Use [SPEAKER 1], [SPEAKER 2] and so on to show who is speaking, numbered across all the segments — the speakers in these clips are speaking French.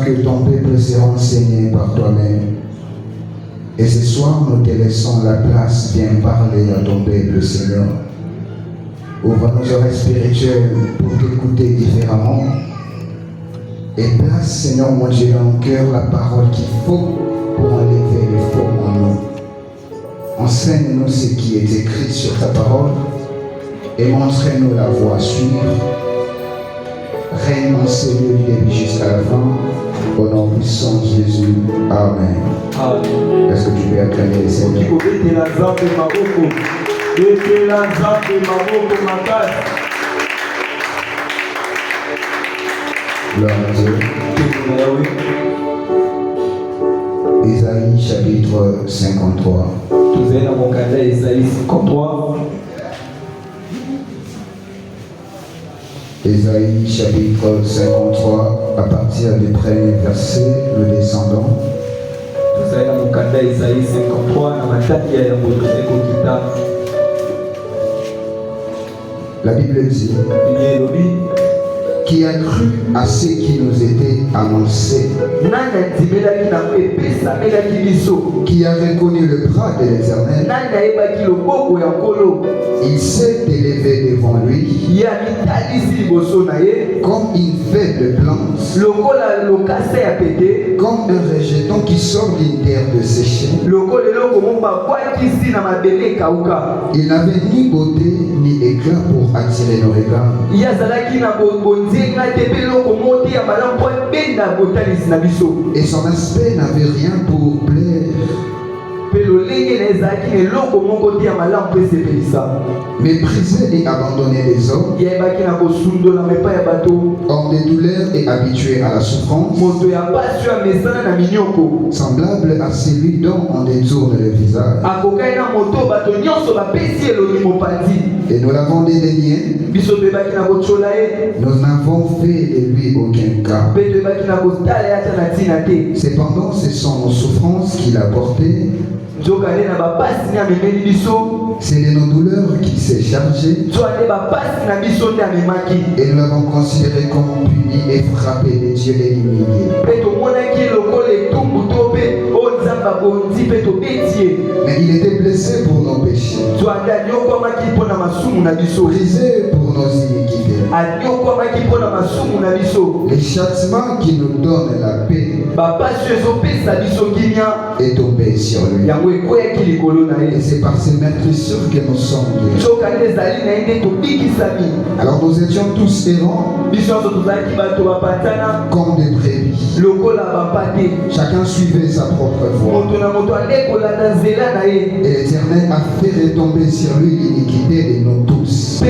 [SPEAKER 1] Que ton peuple sera enseigné par toi-même. Et ce soir, nous te laissons la place. Viens parler à ton peuple, Seigneur. Ouvre nos oreilles spirituelles pour t'écouter différemment. Et place, Seigneur mon Dieu, dans nos cœurs la parole qu'il faut pour enlever le faux en nous. Enseigne-nous ce qui est écrit sur ta parole et montre-nous la voie à suivre. Règne en ces lieux du début jusqu'à la fin. Au nom puissant de Jésus. Amen. Amen. Est-ce que tu peux acclamer les Seigneurs? Gloire à Dieu. Isaïe chapitre 53. Isaïe chapitre 53, à partir du premier verset, le descendant. La Bible dit: qui a cru à ce qui nous était annoncé, qui a reconnu le bras de l'Éternel, il s'est élevé devant lui comme une faible plante, comme un rejeton qui sort d'une terre desséchée. Il n'avait ni beauté ni éclat pour attirer nos regards. Et son aspect n'avait rien pour plaire. Méprisé et abandonné des hommes, homme de douleur et habitué à la souffrance, semblable à celui dont on détourne le visage. Et nous l'avons dédaigné, nous n'avons fait de lui aucun cas. Cependant, ce sont nos souffrances qu'il a portées. C'est de nos douleurs qu'il s'est chargé. Et nous l'avons considéré comme puni et frappé de Dieu et humilié. Mais il était blessé pour nos péchés, brisé pour nos iniquités. Le châtiment qui nous donne la paix est tombé sur lui. Et c'est par ces meurtrissures que nous sommes guéris. Alors nous étions tous errants, comme des brebis. Chacun suivait sa propre voie. Et l'Éternel a fait retomber sur lui l'iniquité de nous tous.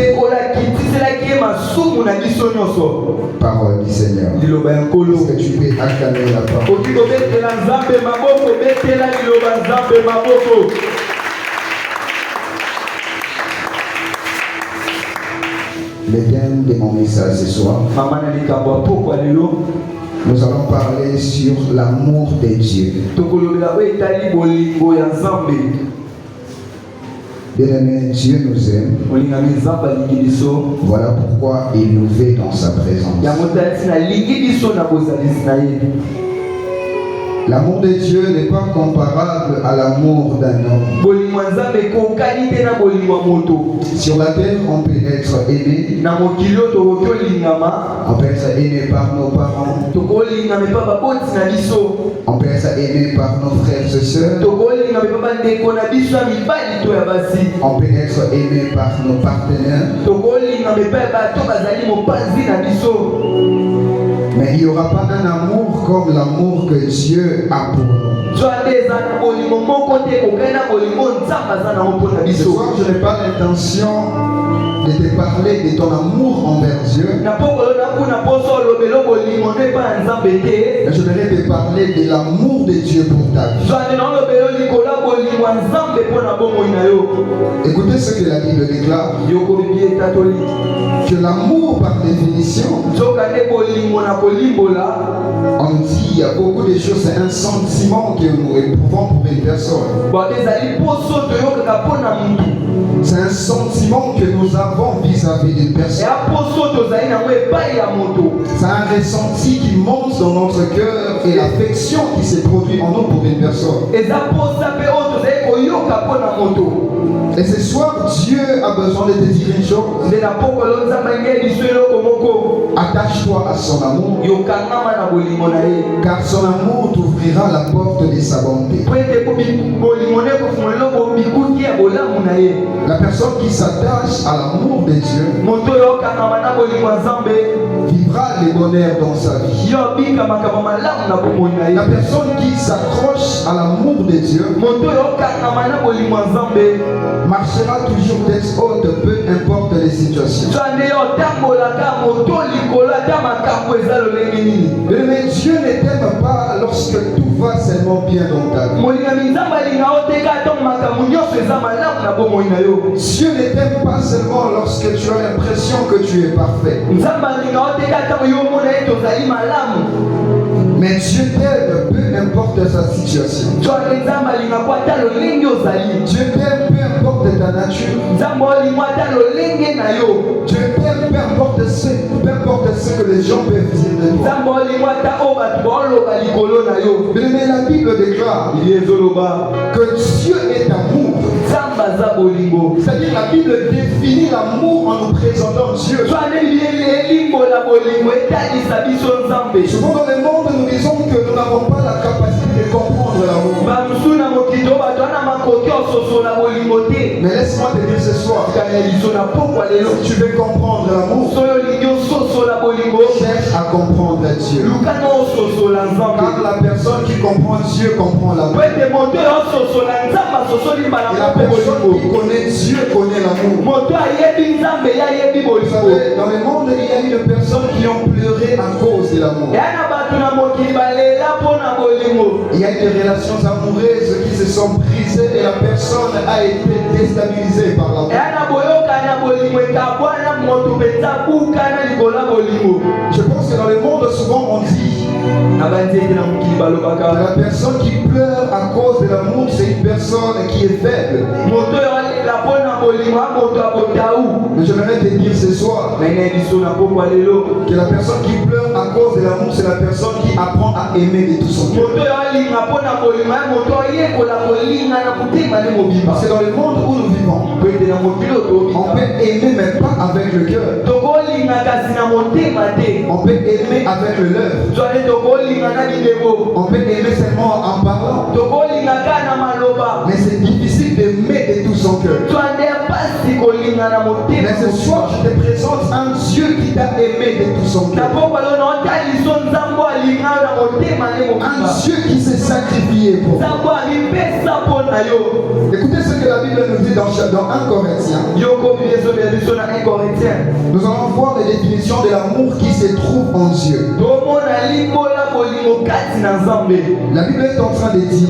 [SPEAKER 1] Parole du Seigneur. Est-ce que tu peux acclamer la parole? Le thème de mon message ce soir, nous allons parler sur l'amour de Dieu. Bien-aimé, Dieu nous aime. Voilà pourquoi il nous fait dans sa présence. L'amour de Dieu n'est pas comparable à l'amour d'un homme. Sur la terre, on peut être aimé. On peut être aimé par nos parents. On peut être aimé par nos frères et sœurs. On peut être aimé par nos partenaires. Mais il n'y aura pas un amour comme l'amour que Dieu a pour nous. Ce soir, je n'ai pas l'intention de te parler de ton amour envers Dieu. Mais je voudrais te parler de l'amour de Dieu pour ta vie. Écoutez ce que la Bible déclare. Que l'amour, par définition, on dit il y a beaucoup de choses, c'est un sentiment que nous éprouvons pour une personne. C'est un sentiment que nous avons vis-à-vis d'une personne. C'est un ressenti qui monte dans notre cœur et l'affection qui se produit en nous pour une personne. Et ce soir, Dieu a besoin de te dire une chose. Attache-toi à son amour, car son amour t'ouvrira la porte de sa bonté. La personne qui s'attache à l'amour de Dieu vivra les bonheurs dans sa vie. La personne qui s'accroche à l'amour de Dieu marchera toujours tête haute, peu importe les situations. Mais Dieu ne t'aime pas lorsque tout va seulement bien dans ta vie. Dieu ne t'aime pas seulement lorsque tu as l'impression que tu es parfait. Mais Dieu t'aime, peu importe sa situation. Dieu t'aime, peu importe ta nature. Dieu t'aime, peu importe ce que les gens peuvent dire de toi. Mais la Bible déclare que Dieu est amour. C'est-à-dire la Bible définit l'amour en nous présentant Dieu. Souvent dans le monde, nous disons que nous n'avons pas la capacité de comprendre l'amour. Mais laisse-moi te dire ce soir, si tu veux comprendre l'amour, cherche à comprendre Dieu. Car la personne qui comprend Dieu comprend l'amour. Et la personne qui connaît Dieu connaît l'amour. Vous savez, dans le monde, il y a eu des personnes qui ont pleuré à cause de l'amour. Il y a eu des relations amoureuses qui se sont brisées et la personne a été déstabilisée par l'amour. Je pense que dans le monde, souvent on dit la personne qui pleure à cause de l'amour, c'est une personne qui est faible. Mais j'aimerais te dire ce soir que la personne qui pleure à cause de l'amour, c'est la personne qui apprend à aimer de tout son cœur. Parce que dans le monde où nous vivons, on peut aimer mais pas avec le cœur. On peut aimer avec le lèvre. On peut aimer seulement en parlant. Mais c'est difficile d'aimer de tout son cœur. Mais ce soir, je te présente un Dieu qui t'a aimé de tout son cœur. Un Dieu qui s'est sacrifié pour toi. Écoutez ce que la Bible nous dit dans 1 Corinthiens. Nous allons voir les définitions de l'amour qui se trouve en Dieu. La Bible est en train de dire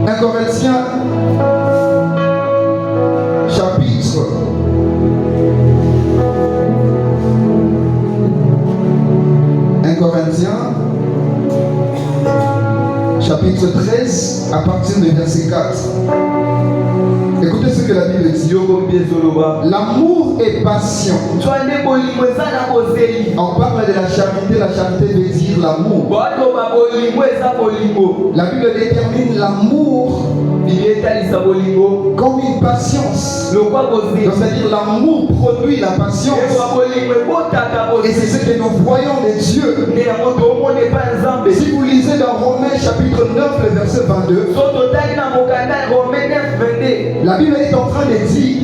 [SPEAKER 1] 1 Corinthiens chapitre 1 Corinthiens chapitre 13 à partir du verset 4. Écoutez ce que la Bible dit. L'amour est passion. On parle de la charité veut dire l'amour. La Bible détermine l'amour comme une patience. C'est-à-dire l'amour produit la patience. Et c'est ce que nous voyons de Dieu. Si vous lisez dans Romains chapitre 9, le verset 22, la La Bible est en train de dire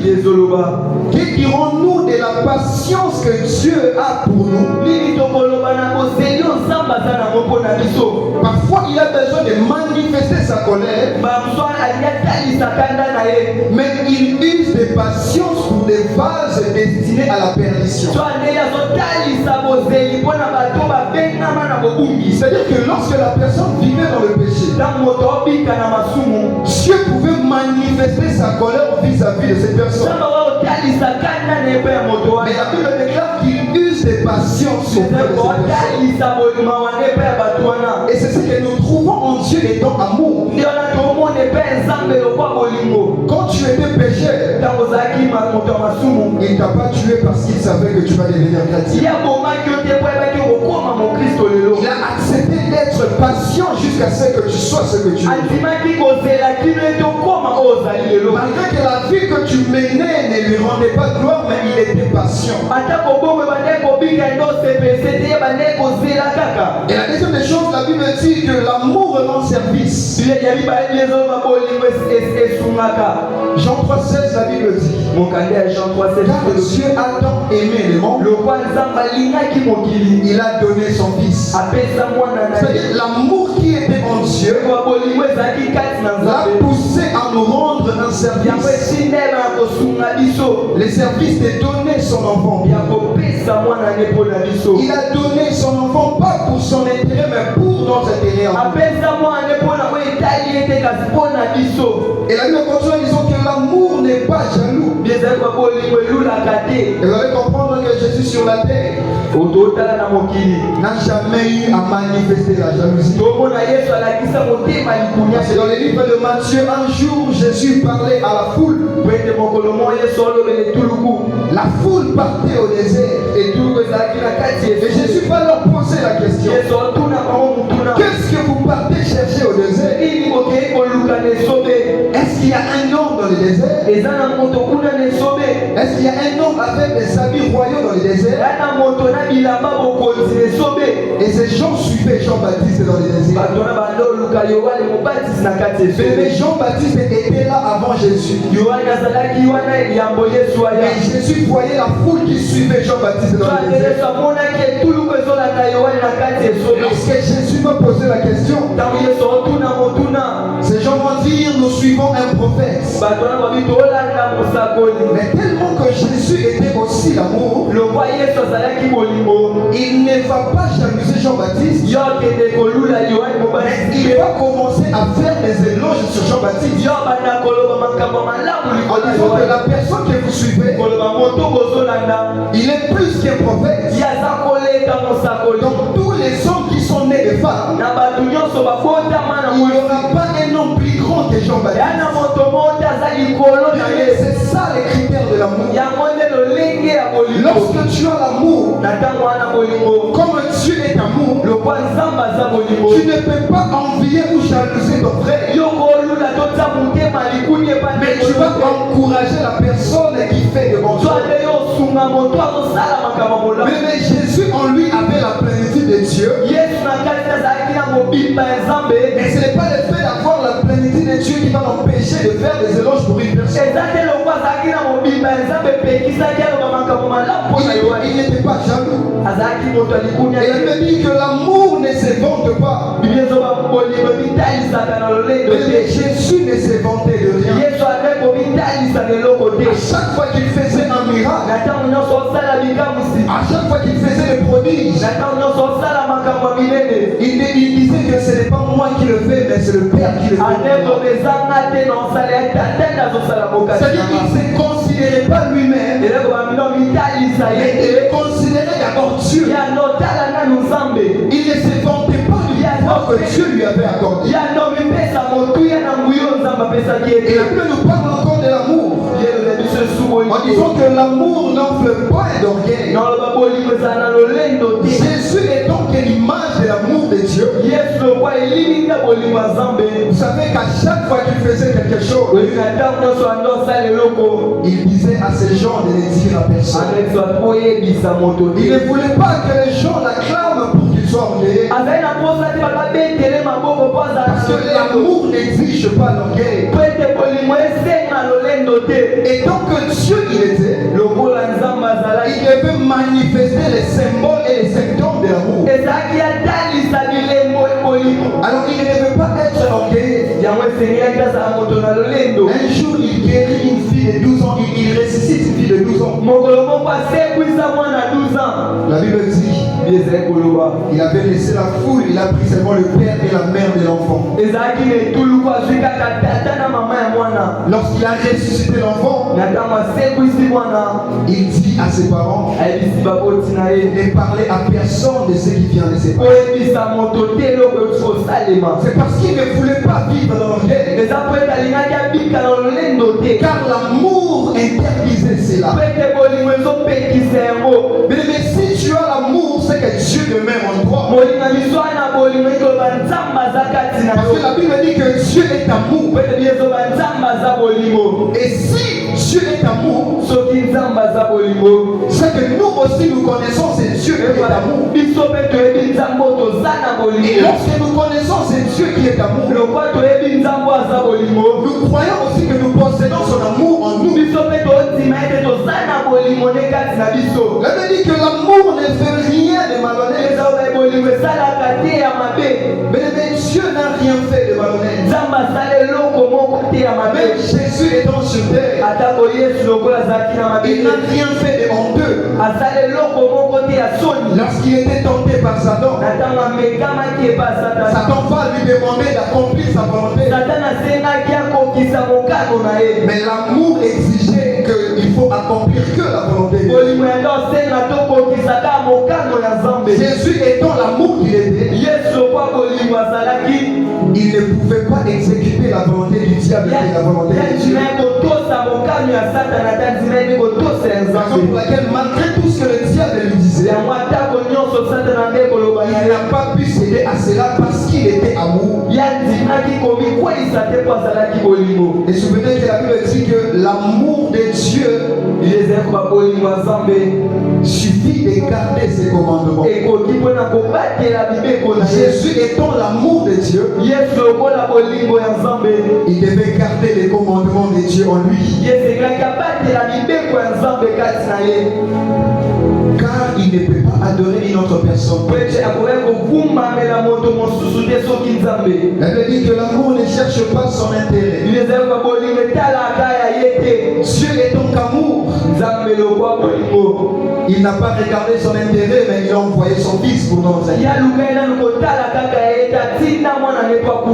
[SPEAKER 1] que dirons-nous de la patience que Dieu a pour nous. Parfois il a besoin de manifester sa colère, mais il use de patience pour des vases destinés à la perdition. C'est-à-dire que lorsque la personne vivait dans le péché, Dieu pouvait manifester sa colère vis-à-vis de cette personne. Mais la Bible déclare qu'il use de patience auprès de cette personne. Et c'est ce que nous trouvons en Dieu étant amour. Quand tu étais pécheur, il ne t'a pas tué parce qu'il savait que tu vas devenir chrétien. Il a accepté d'être patient jusqu'à ce que tu sois ce que tu es. Malgré que la vie que tu menais ne lui rendait pas gloire, mais il était patient. Et la deuxième des choses, la Bible dit que l'amour rend service. Jean 3,16, la Bible dit, car Dieu a tant aimé le monde, il a donné son fils. C'est-à-dire l'amour qui était en Dieu l'a poussé à nous rendre un service. Le service de donner son enfant. Il a donné son enfant pas pour son intérêt, mais pour notre intérêt. Et la Bible continue en disant que l'amour n'est pas jaloux. Et vous allez comprendre que Jésus sur la terre n'a jamais eu à manifester la jalousie. C'est dans les livres de Matthieu, un jour Jésus parlait à la foule. La foule partait au désert. Et Jésus va leur poser la question. Qu'est-ce que vous partez chercher au désert? Est-ce qu'il y a un homme dans le désert? Est-ce qu'il y a un homme avec des habits royaux dans le désert? Et ces gens suivaient Jean-Baptiste dans le désert. Mais Jean-Baptiste était là avant Jésus. Mais Jésus voyait la foule qui suivait Jean-Baptiste dans le désert. Lorsque Jésus me posait la question, ces gens vont dire nous suivons un prophète. Mais tellement que Jésus était aussi l'amour, il ne va pas jalouser Jean-Baptiste. Il va commencer à faire des éloges sur Jean-Baptiste en disant que la personne que vous suivez, il est plus qu'un prophète. Donc tous les hommes qui sont nés de femmes, il n'y aura pas un homme plus grand que Jean-Baptiste. C'est ça les critères de l'amour. Lorsque tu as l'amour, comme Dieu est amour, tu ne peux pas envier ou jalouser ton frère, mais tu vas encourager la personne qui fait de bon choses. Mais Jésus en lui avait la plénitude de Dieu. Et ce n'est pas le fait d'avoir la plénitude de Dieu qui va l'empêcher de faire des éloges pour une personne. Il n'était pas jaloux. Et il me dit que l'amour ne se vante pas. Mais Jésus ne se vantait de rien. À chaque fois qu'il faisait un miracle, à chaque fois qu'il faisait des prodiges, il disait que ce n'est pas moi qui le fais, mais c'est le Père qui le fait. C'est-à-dire qu'il ne se considérait pas lui-même, mais il considérait d'abord Dieu. Il ne se vantait pas du pouvoir que Dieu lui avait accordé. Et la Bible nous parle encore de l'amour, en disant que l'amour n'enfle pas d'orgueil. Jésus est donc l'image de l'amour de Dieu. Vous savez qu'à chaque fois qu'il faisait quelque chose, il disait à ces gens de ne dire à personne. Il ne voulait pas que les gens l'acclament pour qu'il sois orgueilleux. Parce que l'amour n'exige pas l'orgueil. Et donc que Dieu il était, il devait manifester les symboles et les symptômes de l'amour. Alors il ne devait pas être orgueilleux. Un jour il guérit une fille de 12 ans, il ressuscite une fille de 12 ans. La Bible dit, il avait laissé la foule, il a pris seulement le père et la mère de l'enfant. Lorsqu'il a ressuscité l'enfant, il dit à ses parents, ne parlez à personne de ce qui vient de ses parents. C'est parce qu'il ne voulait pas vivre dans l'orgueil. Car l'amour interdisait cela. Mais si tu as l'amour, c'est que Dieu demeure en toi. Parce que la Bible dit que Dieu est amour. Et si Dieu est amour, c'est que nous aussi nous connaissons ce Dieu qui est amour. Et lorsque nous connaissons ce Dieu qui est amour, nous croyons aussi que nous possédons son amour en nous. La Bible dit que l'amour ne fait rien de malhonnête. Mais Dieu n'a rien fait de malhonnête. Même Jésus étant sur terre, il n'a rien fait de honteux. Lorsqu'il était tenté par Satan, Satan va lui demander d'accomplir sa volonté. Mais l'amour exigeait qu'il faut accomplir que la volonté de Dieu. Jésus étant l'amour qu'il était, il ne pouvait pas exécuter la volonté du diable et la volonté de Dieu. Raison pour laquelle, malgré tout ce que le diable lui disait, il n'a pas pu céder à cela parce qu'il était amour. Et souvenez que la Bible dit que l'amour de Dieu suffit de garder ses commandements. Jésus étant l'amour de Dieu, il devait garder les commandements de Dieu en lui. Car il ne peut pas adorer une autre personne. La Bible dit que l'amour ne cherche pas son intérêt. Dieu est donc amour. Il n'a pas regardé son intérêt, mais il a envoyé son fils pour nous aider.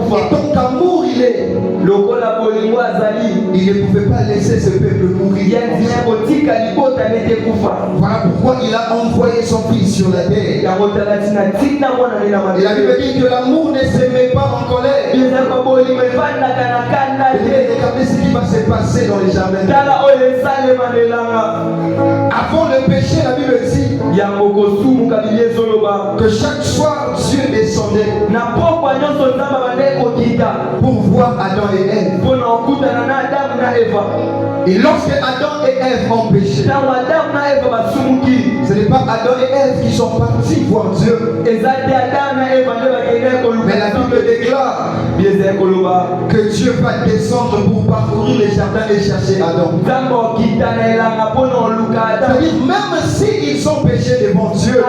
[SPEAKER 1] Et donc amour il est. Il ne pouvait pas laisser ce peuple mourir. Voilà pourquoi il a envoyé son fils sur la terre. Et la Bible dit que l'amour ne se met pas en colère. Regardez ce qui va se passer dans les jardins. Avant le péché, la Bible dit que chaque soir Dieu descendait pour voir Adam et Ève. Et lorsque Adam et Ève ont péché, ce n'est pas Adam et Ève qui sont partis voir Dieu. Mais la Bible déclare que Dieu va descendre pour parcourir les jardins et chercher Adam. C'est-à-dire même s'ils ont péché devant Dieu,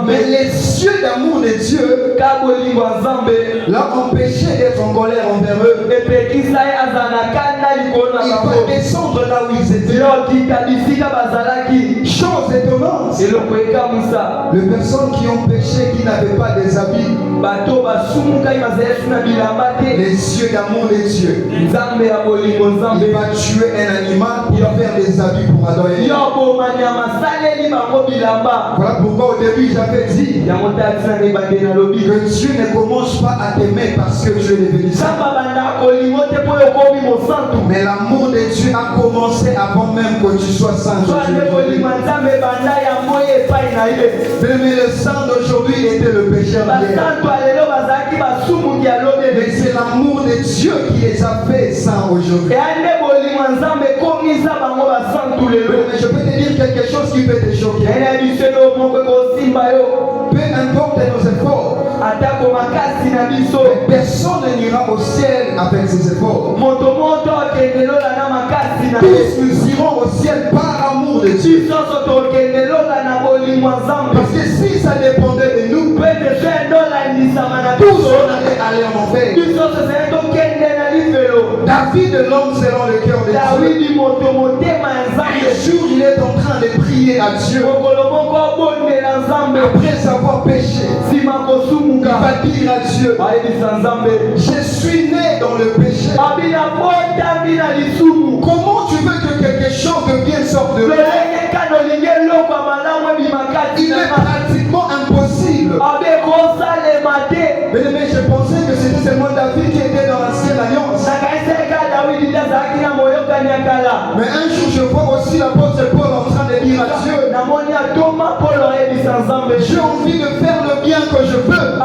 [SPEAKER 1] mais les yeux d'amour de Dieu l'ont empêché d'être en colère envers eux. Il va descendre là où ils étaient. Chose étonnante, les personnes qui ont péché, qui n'avaient pas des habits, les yeux d'amour de Dieu, il va tuer un animal pour faire des habits pour Adam et Ève. Voilà pourquoi au début j'avais dit que Dieu ne commence pas à t'aimer parce que tu es devenu saint. Mais l'amour de Dieu a commencé avant même que tu sois saint. Mais le sang d'aujourd'hui était le péché d'hier. Mais c'est l'amour de Dieu qui les a fait saints aujourd'hui. Mais je peux te dire quelque chose qui peut te choquer. Peu importe nos efforts, personne n'ira au ciel avec ses efforts. Tous nous irons au ciel par amour de Dieu. Parce que si ça dépendait de nous, tous on allait aller en enfer. David, l'homme selon le cœur de Dieu, un jour il est en train de prier à Dieu. Après avoir péché, il va dire à Dieu, je suis né dans le péché. Comment tu veux que quelque chose de bien sorte de moi? Il est pratiquement impossible. Mais je pensais que c'était seulement David qui était dans l'ancienne alliance. Mais un jour je vois aussi l'apôtre Paul en train de dire à Dieu, j'ai envie de faire le bien que je veux,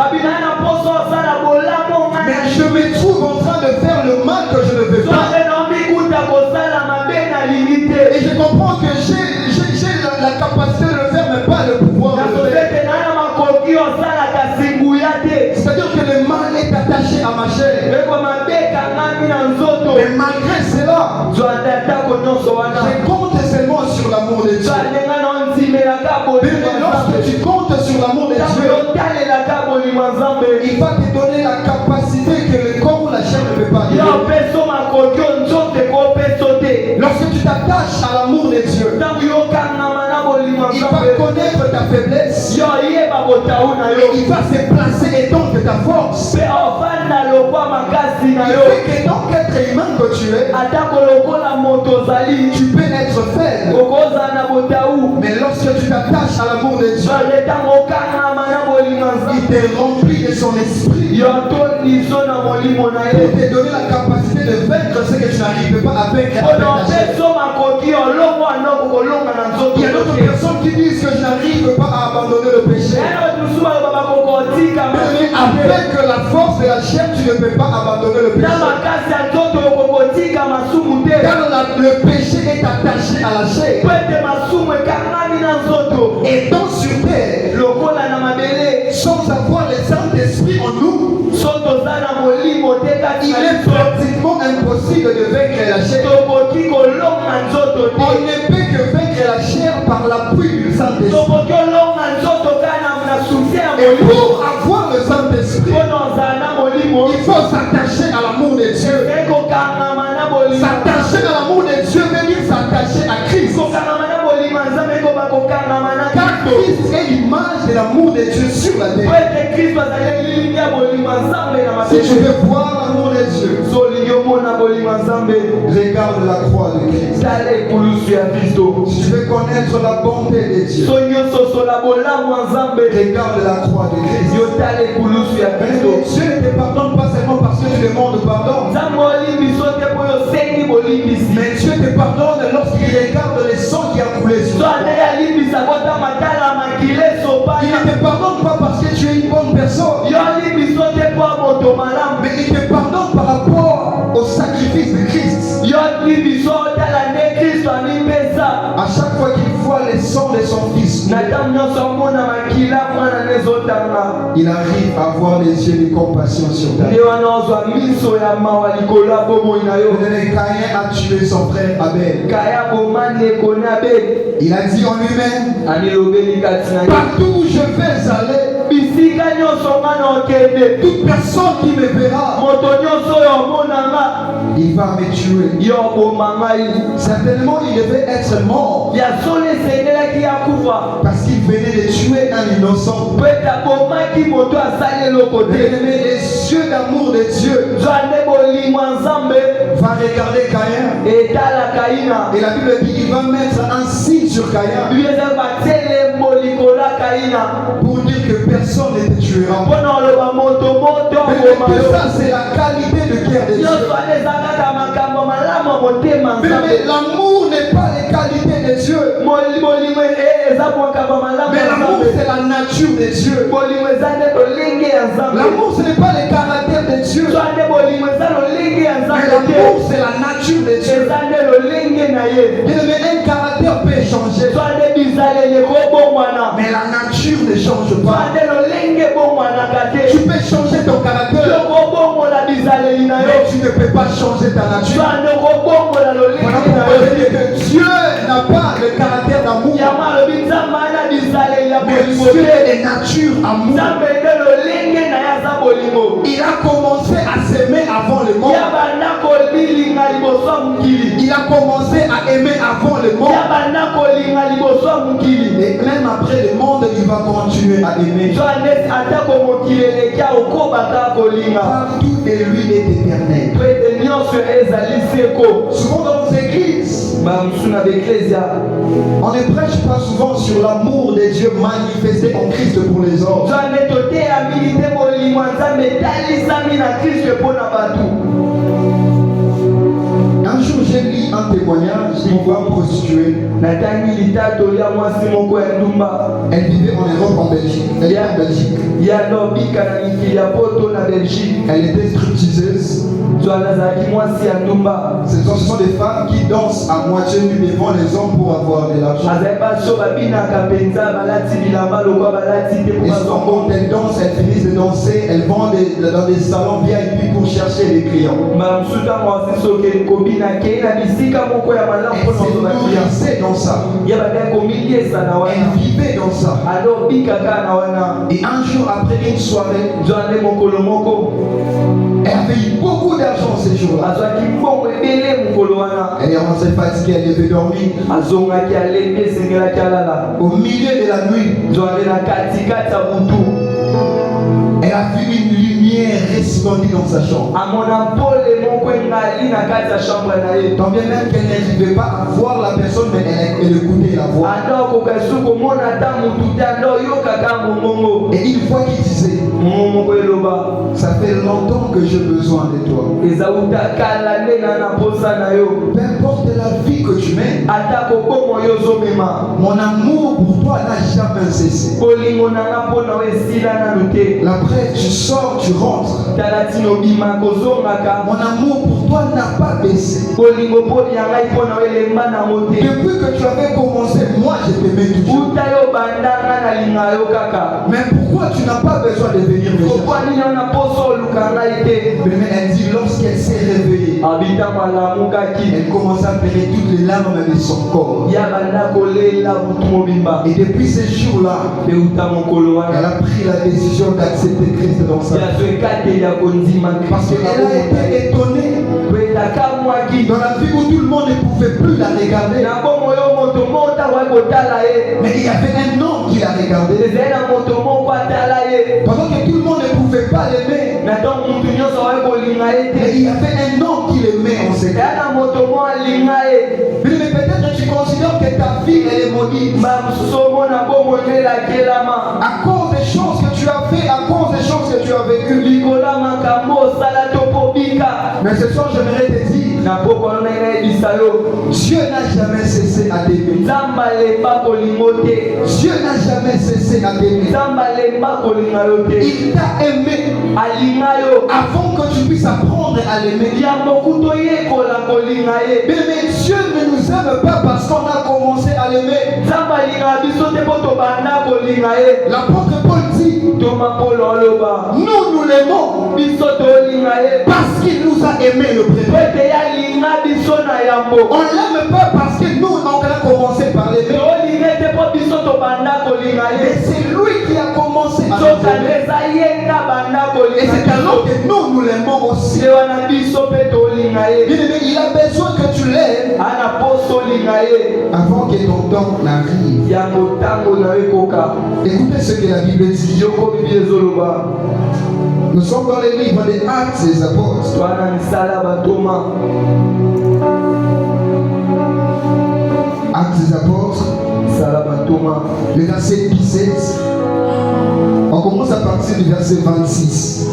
[SPEAKER 1] mais je me trouve en train de faire le mal que je ne veux pas. Et je comprends que j'ai la capacité de le faire, mais pas le pouvoir de le faire. C'est-à-dire que le mal est attaché à ma chair. Mais malgré cela, je compte seulement sur l'amour de Dieu. Mais lorsque tu comptes sur l'amour de Dieu, il va te donner la capacité que le corps ou la chair ne peut pas donner. Lorsque tu t'attaches à l'amour de Dieu, il va connaître ta faiblesse. Il va se placer et donc ta force. Il fait que tant qu'être humain que tu es, tu peux être faible. Mais lorsque tu t'attaches à l'amour de Dieu, il te remplit de son esprit pour te donner la capacité de vaincre ce que tu n'arrives pas à vaincre avec ta chair. Il y a d'autres personnes qui disent que je n'arrive pas à abandonner le péché. Mais avec la force de la chair, tu ne peux pas abandonner le péché. Car le péché est attaché à la chair. Et donc sur terre, sans avoir le Saint-Esprit en nous, il est pratiquement impossible de vaincre la chair. On ne peut que vaincre la chair par l'appui du Saint-Esprit. Et pour avoir le Saint-Esprit, il faut s'attacher à l'amour de Dieu. S'attacher à l'amour de Dieu veut dire s'attacher à Christ. Car Christ est l'image de l'amour de Dieu sur la terre. Si tu veux voir l'amour de Dieu, regarde la croix de Christ. Si tu veux connaître la bonté de Dieu, regarde la croix de Christ. Dieu ne te pardonne pas seulement parce que tu demandes pardon, mais Dieu te pardonne lorsqu'il regarde le sang qui a coulé sur toi. Il ne te pardonne pas parce que tu es une bonne personne, mais il te pardonne par rapport au sacrifice de Christ. À chaque fois qu'il voit le sang de son fils, il arrive à voir les yeux de compassion sur ta vie. Caïn a tué son frère Abel. Il a dit en lui-même, partout où je vais aller, toute personne qui me verra, il va me tuer. Certainement il devait être mort parce qu'il venait de tuer un innocent. Mais les yeux d'amour de Dieu va regarder Caïn, et la Bible dit il va mettre un signe sur Caïn pour dire que personne ne te tuera. Mais ça c'est la qualité de guerre de Dieu. Mais l'amour n'est pas les qualités de Dieu. Mais l'amour c'est la nature de Dieu. L'amour ce n'est pas les caractères de Dieu. Mais l'amour L'amour, c'est la nature de Dieu. Un caractère peut changer, mais la nature ne change pas. Tu peux changer ton caractère, mais tu ne peux pas changer ta nature. Dieu n'a pas le caractère d'amour, mais Dieu est nature amour. Il a commencé à s'aimer avant le monde. Il a commencé à aimer avant le monde. Et même après le monde, il va continuer à aimer. Partout de lui est éternel. Souvent dans nos églises, on ne prêche pas souvent sur l'amour de Dieu manifesté en Christ pour les autres. Un jour, j'ai lu un témoignage d'une femme prostituée. Elle vivait en Europe, en Belgique. Elle est en Belgique. Elle était stripteaseuse. Ce sont des femmes qui dansent à moitié nues devant les hommes pour avoir de l'argent. Et souvent, quand elles dansent, elles finissent de danser, elles vont dans des salons VIP pour chercher des clients. Elle se nourrissait dans ça. Elle vivait dans ça. Et un jour, après une soirée, elle avait eu beaucoup d'argent ces jours-là. Elle est rentrée fatiguée, elle devait dormir. Au milieu de la nuit, elle a vu une lumière resplendir dans sa chambre. Tant bien même qu'elle n'arrivait pas à voir la personne, mais elle écoutait la voix. Et une fois qu'il disait, ça fait longtemps que j'ai besoin de toi. Peu importe la vie que tu mènes, mon amour pour toi n'a jamais cessé. La preuve, tu sors, tu rentres. Mon amour pour toi n'a pas baissé. Depuis que tu avais commencé, moi je t'aimais toujours. Mais pourquoi tu n'as pas besoin de venir me chercher? Mais elle dit, lorsqu'elle s'est réveillée, elle commence à pleurer toutes les larmes de son corps. Et depuis ce jour-là, elle a pris la décision d'accepter Christ dans sa vie. Parce qu'elle a été étonnée. Dans la vie où tout le monde ne pouvait plus la regarder, mais il y avait un homme qui la regardait. Pendant que tout le monde ne pouvait pas l'aimer, mais il y avait un homme qui l'aimait en secret. Mais peut-être que tu considères que ta vie elle est maudite à cause des choses que tu as fait, à cause des choses que tu as vécues. Mais ce soir, j'aimerais te dire, Dieu n'a jamais cessé à t'aimer. Dieu n'a jamais cessé à t'aimer. Il t'a aimé avant que tu puisses apprendre à l'aimer. Mais Dieu ne nous aime pas parce qu'on a commencé à l'aimer. L'apôtre Paul dit, nous l'aimons parce qu'il nous a aimé le premier. On ne l'aime pas parce que nous on a commencé par l'aimer. Mais c'est lui qui a commencé à nous aimer. Et c'est alors que nous l'aimons aussi. Il a besoin que tu l'aimes avant que ton temps n'arrive. Écoutez ce que la Bible dit. Nous sommes dans les livres des Actes des Apôtres. Actes des Apôtres, le verset 17. On commence à partir du verset 26.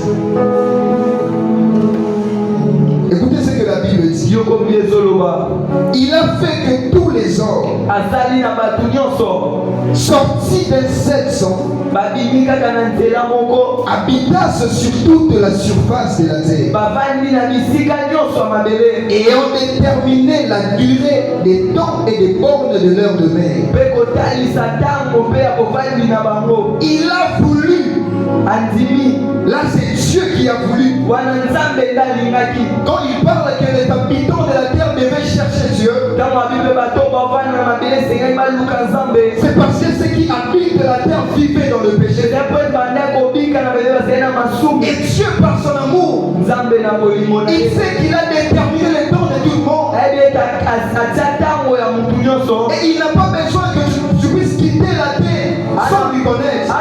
[SPEAKER 1] Écoutez ce que la Bible dit. Il a fait que tous les les hommes, sortis d'un seul sang, habitassent sur toute la surface de la terre, et ont déterminé la durée des temps et des bornes de leur demeure. Il a voulu. Là, c'est Dieu qui a voulu. Quand il parle que les habitants de la terre devaient chercher Dieu, c'est parce que ceux qui habitent la terre vivaient dans le péché. Et Dieu, par son amour, il sait qu'il a déterminé les temps de tout le monde. Et il n'a pas besoin que tu puisses quitter la terre sans lui connaître.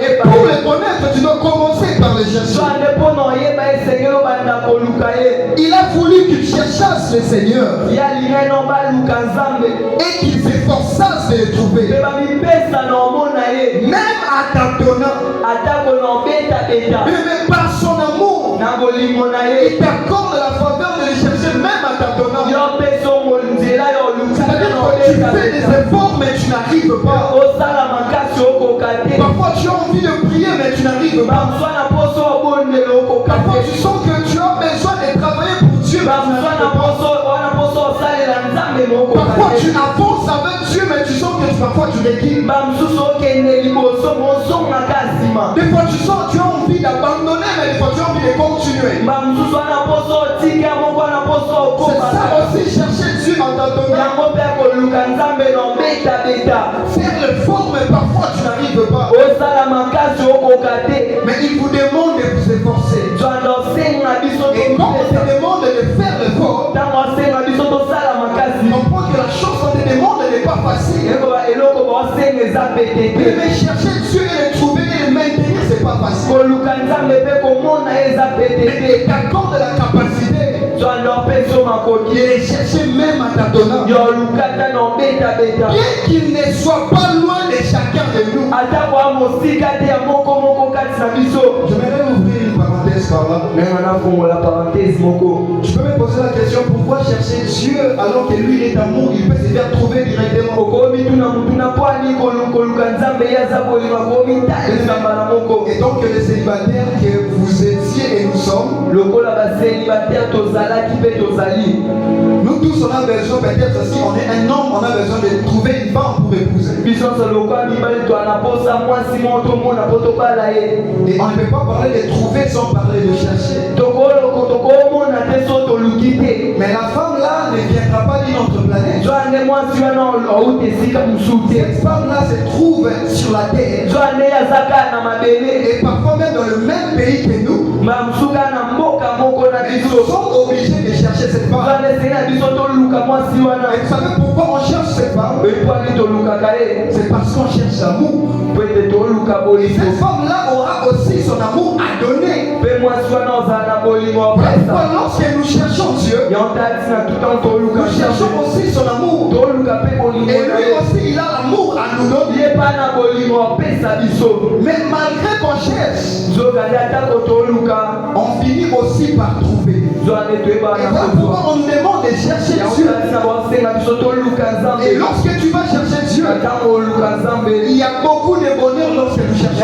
[SPEAKER 1] Et pour le connaître, tu dois commencer par le chercher. Il a voulu qu'ils cherchassent le Seigneur et qu'ils s'efforçassent de le trouver. Même à tâtonnant, mais par son amour, il t'accorde la faveur de le chercher même à tâtonnant. C'est-à-dire que tu fais des efforts mais tu n'arrives pas. Parfois tu as envie de prier mais tu n'arrives pas. Parfois tu sens que tu as besoin de travailler pour Dieu mais tu n'arrives pas. Parfois tu avances avec Dieu mais tu sens que parfois tu recules. Des fois tu sens que tu as envie d'abandonner mais des fois tu as envie de continuer. C'est ça aussi, chercher Dieu en t'attendant. Faire l'effort mais parfois tu n'arrives pas. Mais il vous demande de vous efforcer. Et quand on te demande de faire l'effort, on comprend que la chose qu'on te demande n'est pas facile. Mais chercher Dieu et le trouver et le maintenir, c'est pas facile. Mais il t'accorde la capacité de les chercher même à tâtonnant. Bien qu'il ne soit pas loin de chacun de nous. J'aimerais ouvrir une parenthèse par là. Tu peux me poser la question, pourquoi chercher Dieu alors que lui il est amour, il peut se faire trouver directement. Et donc les célibataires que vous étiez et nous sommes, nous tous on a besoin, peut-être si on est un homme, on a besoin de trouver une femme pour épouser. Et on ne peut pas parler de trouver sans parler de chercher. Mais la femme là ne viendra pas d'une autre planète. Cette femme là se trouve sur la terre. Et parfois même dans le même pays que nous. Mais nous sommes obligés de chercher cette femme. Et vous savez pourquoi on cherche cette femme? C'est parce qu'on cherche l'amour. Et cette femme là aura aussi son amour à donner. Parfois lorsque nous cherchons Dieu, nous cherchons aussi son amour. Et lui aussi il a l'amour à nous donner. Mais malgré qu'on cherche, on finit aussi par trouver. Et voilà pourquoi on nous demande de chercher Dieu. Et lorsque tu vas chercher Dieu, il y a beaucoup de bonheur lorsque nous cherchons.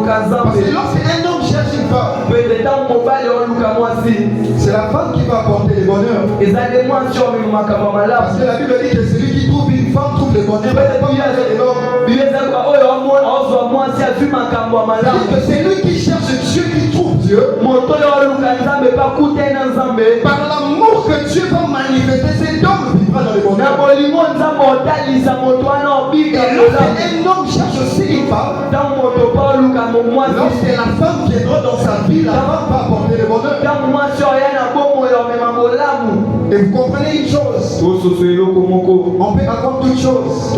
[SPEAKER 1] Parce que lorsqu'un homme cherche une femme, c'est la femme qui va apporter le bonheur. Parce que la Bible dit que celui qui trouve une femme trouve le bonheur. C'est lui qui cherche Dieu qui trouve Dieu. Par l'amour que Dieu va manifester, cet homme vivra dans le bonheur. Et lorsqu'un homme cherche aussi une femme, lorsque la femme viendra dans sa vie, la femme va apporter le bonheur. Et vous comprenez une chose, on peut avoir toutes choses,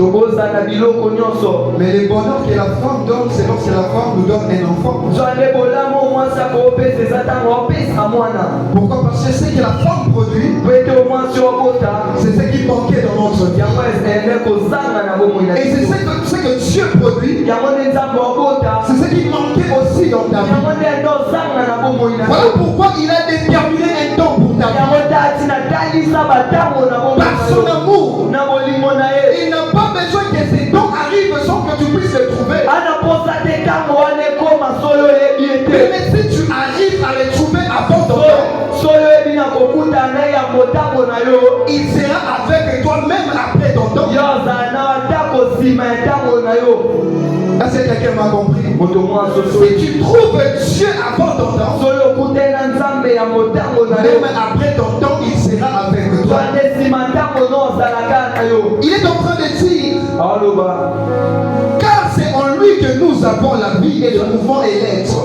[SPEAKER 1] mais le bonheur que la femme donne, c'est lorsque la femme nous donne un enfant. Pourquoi? Parce que ce que la femme produit, c'est ce qui manquait dans notre vie. Et c'est ce que Dieu produit, c'est ce qui manquait aussi dans ta vie. Voilà pourquoi il a déterminé un temps pour ta vie. Mais si tu arrives à les trouver avant ton temps, il sera avec toi même après ton temps. Est-ce que quelqu'un m'a compris? Si tu trouves Dieu avant ton temps, même après ton temps, il sera avec toi. Il est en train de dire, car c'est en lui que nous avons la vie et le mouvement et l'être.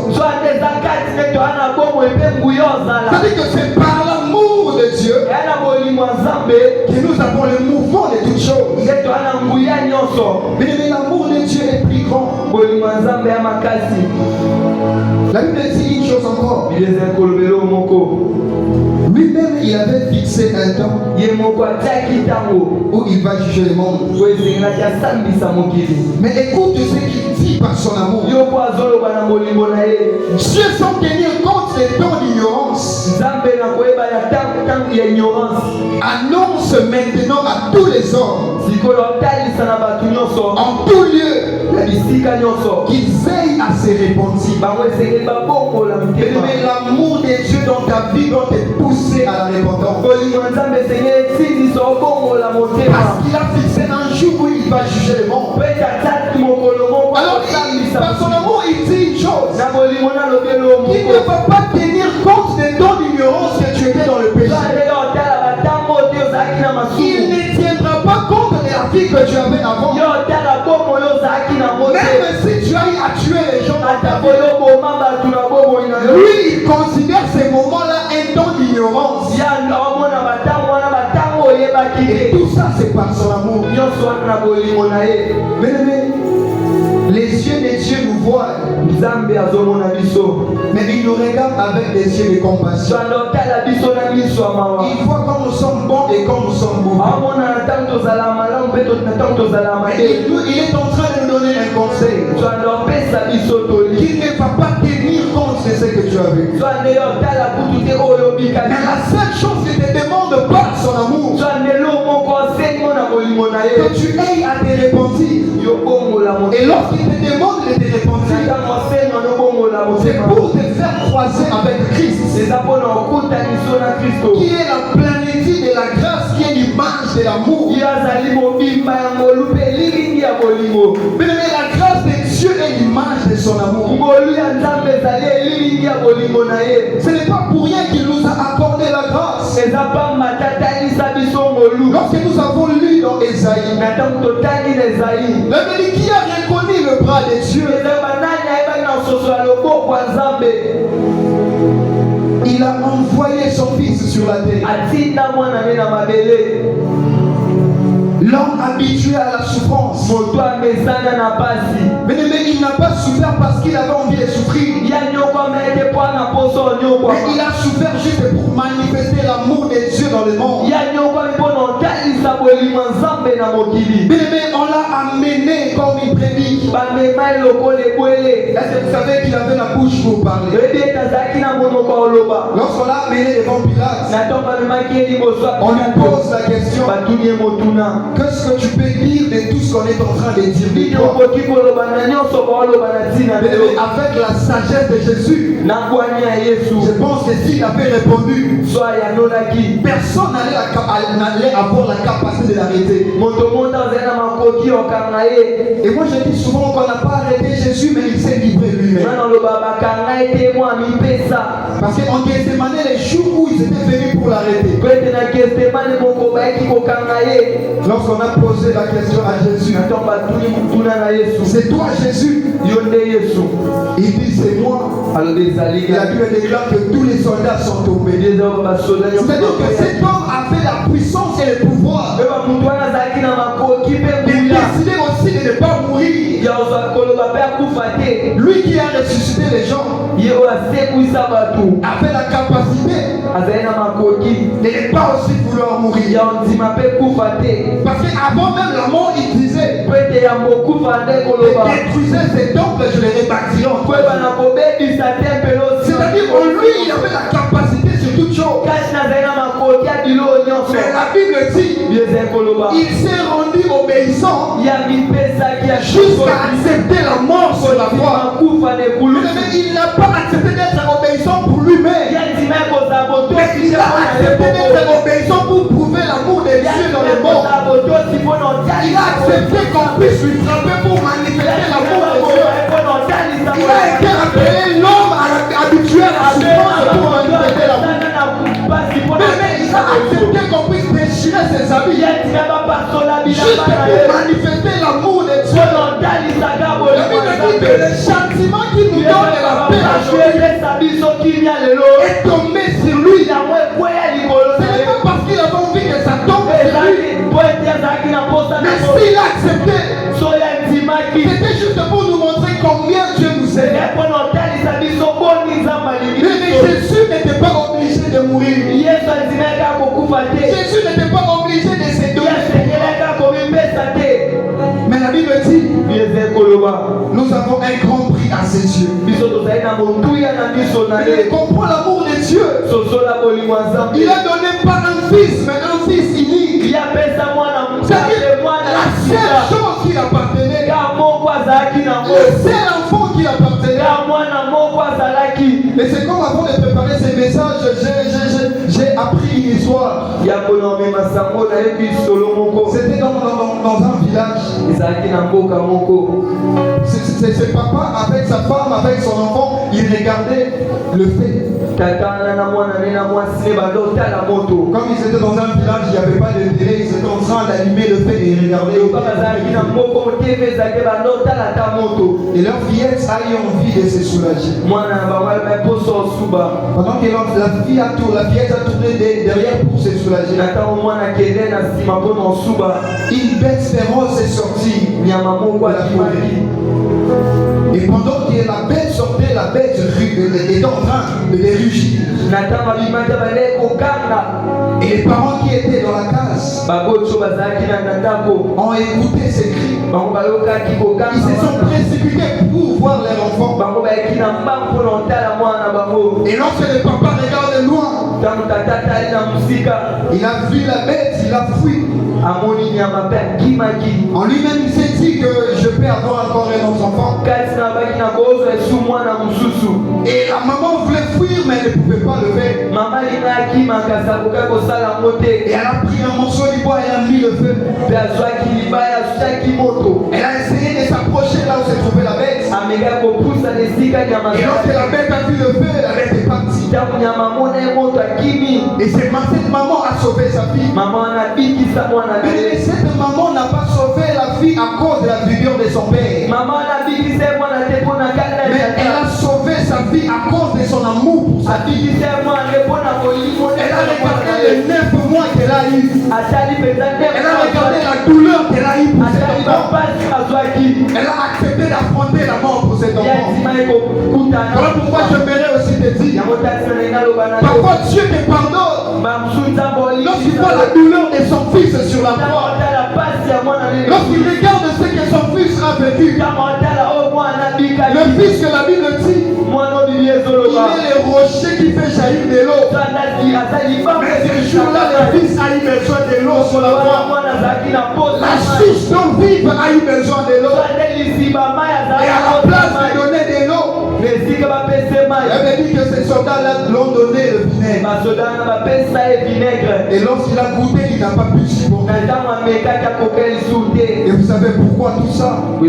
[SPEAKER 1] C'est-à-dire que c'est par l'amour de Dieu que nous avons le mouvement de toutes choses. Mais l'amour de Dieu est plus grand. La Bible dit une chose encore. Lui-même, il avait fixé un temps où il va juger le monde. Mais écoute ce qu'il dit par son amour. Dieu, sans tenir compte des temps d'ignorance, annonce maintenant à tous les hommes, en tout lieu, qu'ils veillent à se repentir. Mais l'amour de Dieu dans ta vie doit te pousser à la repentance. Parce qu'il a fixé un jour où il va juger le monde. Alors, par son amour, il dit une chose. Il ne va pas tenir compte des dons d'ignorance que tu étais dans le péché. Il ne tiendra pas compte de la vie que tu avais avant. Même si tu as eu à tuer les gens dans ta vie, lui, il considère ces moments-là un don d'ignorance. Et tout ça, c'est par son amour. Mais les yeux de Dieu nous voient, mais il nous regarde avec des yeux de compassion. Il voit quand nous sommes bons et quand nous sommes mauvais. Et il est en train de nous donner un conseil. Qu'il ne va pas tenir compte de ce que tu as vécu. Mais la seule chose qu'il te demande par son amour, que tu aies à te repentir. Et lorsqu'il te demande de te repentir, c'est pour te faire croiser avec Christ, qui est la plénitude de la grâce, qui est l'image de l'amour. Mais la grâce de Dieu est l'image de son amour. Ce n'est pas pour rien qu'il nous a accordé la grâce. Lorsque nous avons lu dans Ésaïe, la dit qui a reconnu le bras de Dieu, il a envoyé son fils sur la terre. L'homme habitué à la souffrance. Mais il n'a pas souffert parce qu'il avait envie de souffrir. Mais il a souffert juste pour manifester l'amour de Dieu dans le monde. Mais on l'a amené comme il prédit. Est-ce que vous savez qu'il avait la bouche pour parler? Lorsqu'on l'a amené devant Pilate, on lui pose la question: qu'est-ce que tu peux dire de tout ce qu'on est en train de dire de toi? Avec la sagesse de Jésus, je pense que s'il avait répondu, personne n'allait avoir la capacité de l'arrêter. Et moi je dis souvent qu'on n'a pas arrêté Jésus, mais il s'est livré lui-même. Parce qu'en Gethsemane, les jours où ils étaient venus pour l'arrêter, lorsqu'on a posé la question à Jésus, c'est toi Jésus? Il dit c'est moi. Et la Bible déclare que tous les soldats sont tombés. C'est-à-dire que cet homme avait la puissance et le pouvoir de décider aussi de ne pas mourir. Lui qui a ressuscité les gens avait la capacité de ne pas aussi vouloir mourir. Parce qu'avant même la mort, il disait: détruisez ces temples, je les rebâtirai. C'est-à-dire en lui, il avait la capacité sur toute chose. Mais la Bible dit il s'est rendu obéissant jusqu'à accepter la mort sur la croix. Il n'a pas accepté d'être obéissant pour lui-même, mais il a accepté d'être obéissant pour prouver l'amour de Dieu dans le monde. Il a accepté qu'on puisse lui frapper pour manifester l'amour de Dieu. Il a été appelé l'homme habitué à la souffrance pour manifester l'amour. Mais il a accepté qu'on puisse déchirer ses habits juste pour manifester l'amour de Dieu. La Bible dit que le châtiment qui nous donne la paix aujourd'hui est tombé sur lui. Ce n'est pas parce qu'il avait envie que ça tombe sur lui, mais s'il a accepté, c'était juste pour nous montrer combien Dieu nous aime. Mais Jésus n'était pas obligé de mourir. Jésus n'était pas obligé de se donner. Mais la Bible dit, nous avons un grand prix à ses yeux. Il comprend l'amour de Dieu. Il a donné pas un fils, mais un fils unique. C'est-à-dire la seule chose qui appartenait, le seul enfant qui appartenait. Et c'est comme avant de préparer ces messages, j'ai appris une histoire. C'était dans un village. C'est papa avec sa femme, avec son enfant, il regardait le fait. Comme ils étaient dans un village, il n'y avait pas de télé, ils étaient en train d'allumer le fait et regarder. Et leur fillette a eu envie de se soulager. Pendant que la fillette a tourné derrière pour se soulager, une bête féroce est sortie de la forêt. Et pendant que la bête sortait, la bête était en train de les rugir. Et les parents qui étaient dans la case ont écouté ces cris. Ils se sont précipités pour voir leur enfant. Et lorsque le papa regarde loin, il a vu la bête, il a fui. En lui-même, il s'est dit que je peux avoir encore un autre enfant. Et la maman voulait fuir, mais elle ne pouvait pas le faire. Et elle a pris un morceau de bois et elle a mis le feu. Elle a essayé de s'approcher là où se trouvait la bête. Et lorsque la bête a vu le feu, la bête est partie. Et cette maman a sauvé sa fille. Mais cette maman n'a pas sauvé la fille à cause de la vigueur de son père. Mais elle a sauvé sa fille à cause de son amour pour sa fille. Elle a regardé les 9 mois qu'elle a eu. Elle a regardé la douleur qu'elle a eue pour cet enfant. Elle a accepté d'affronter la mort pour cet enfant. Voilà pourquoi je m'aimerais aussi te dire, parfois Dieu te pardonne lorsqu'il voit la douleur de son fils sur la croix. Lorsqu'il regarde ce que son fils a vécu. Le fils que la Bible dit, il est le rocher qui fait jaillir de l'eau. Mais ce jour-là, le fils a eu besoin de l'eau sur la croix. La source d'eau vive a eu besoin de l'eau. Et à la place de donner de l'eau, il avait dit que ces soldats-là l'ont donné le vinaigre. Et lorsqu'il a goûté, il n'a pas pu supporter. Et vous savez pourquoi tout ça? Pour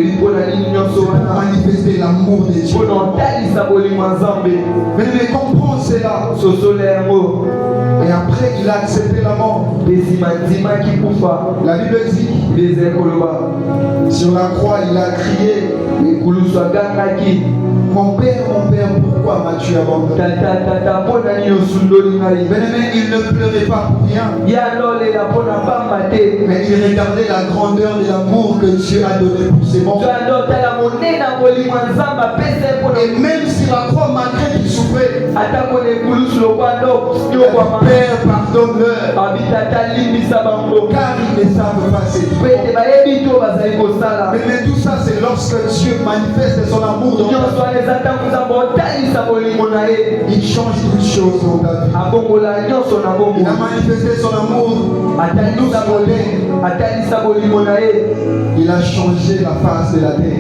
[SPEAKER 1] manifester l'amour de Dieu. Mais comprends cela. Et après, il a accepté la mort. La Bible dit, sur la croix, il a crié, mon père, pourquoi m'as-tu abandonné? Mais il ne pleurait pas pour rien. Mais il regardait la grandeur de l'amour que Dieu a donné pour ses morts. Et même si la croix, malgré qu'il souffrait,
[SPEAKER 2] Père, pardonne-leur, car ils ne savent pas ce qu'ils font. Mais tout ça, c'est lorsque Dieu manifeste son amour dans ta vie. Il change toutes choses dans ta vie. Il a manifesté son amour. Il a changé la face de la terre.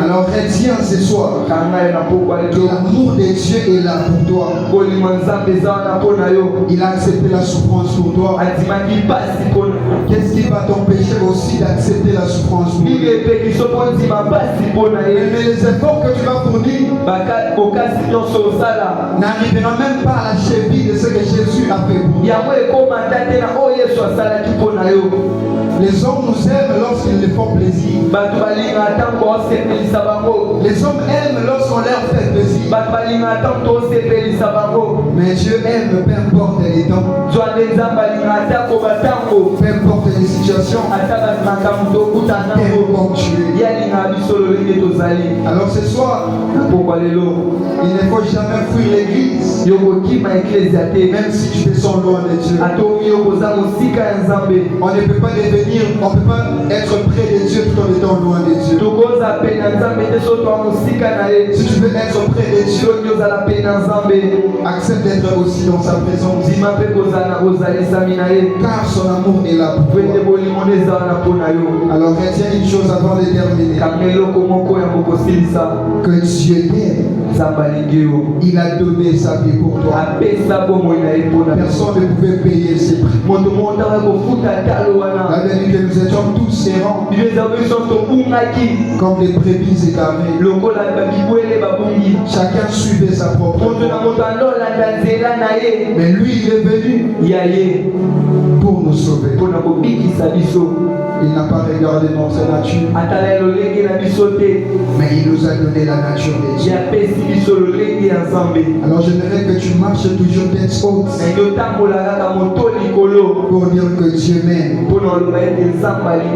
[SPEAKER 2] Alors retiens ce soir que l'amour de Dieu est là pour toi. Il a accepté la souffrance pour toi. Qu'est-ce qui va t'empêcher aussi d'accepter la souffrance pour lui? Mais les efforts que tu vas fournir n'arriveront même pas à la cheville de ce que Jésus a fait pour nous. Les hommes nous aiment lorsqu'ils les font plaisir. Les hommes aiment lorsqu'on leur fait plaisir. Mais Dieu aime, peu importe les temps, peu importe les situations, comme tu es. Alors ce soir, il ne faut jamais fuir l'église, même si tu te sens loin de Dieu. On ne peut pas devenir, on ne peut pas être près de Dieu tout en étant loin de Dieu. Si tu veux être près de Dieu, accepte d'être aussi dans sa présence, car son amour est là pour toi. Alors retiens une chose avant de terminer, que Dieu t'aime. Il a donné sa vie pour toi. Personne ne pouvait payer ses prix. La vérité, que nous étions tous errants, comme des brebis égarées. Chacun suivait sa propre voie. Mais lui, il est venu pour nous sauver. Il n'a pas regardé notre nature, mais il nous a donné la nature de Dieu. Alors j'aimerais que tu marches toujours tête haute pour dire que Dieu m'aime.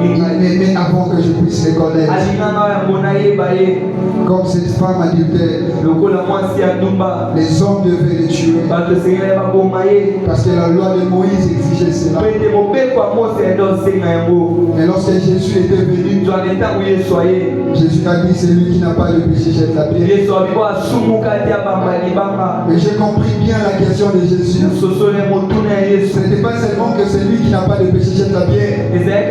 [SPEAKER 2] Il m'aimait avant que je puisse les connaître. Comme cette femme adultère, les hommes devaient les tuer parce que la loi de Moïse exigeait cela. Mais lorsque Jésus était venu, Jésus a dit: celui qui n'a pas de péché jette la pierre. Mais j'ai compris bien la question de Jésus. Ce n'était pas seulement que celui qui n'a pas de péché jette la pierre, mais la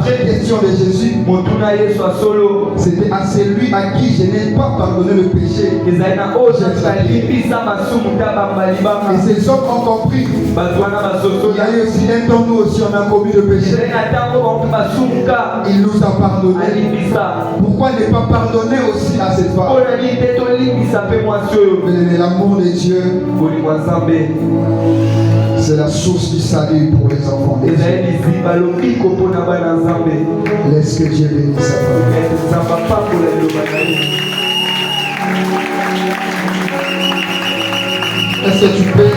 [SPEAKER 2] vraie question de Jésus, c'était à celui à qui je n'ai pas pardonné le péché. Et ces hommes ont compris. Il y a eu aussi un temps, nous aussi on a commis le péché. Il nous a pardonné. Pourquoi ne pas pardonner aussi à cette femme? Mais l'amour de Dieu, c'est la source du salut pour les enfants de Dieu. Laisse que Dieu bénisse sa famille. Est-ce que tu peux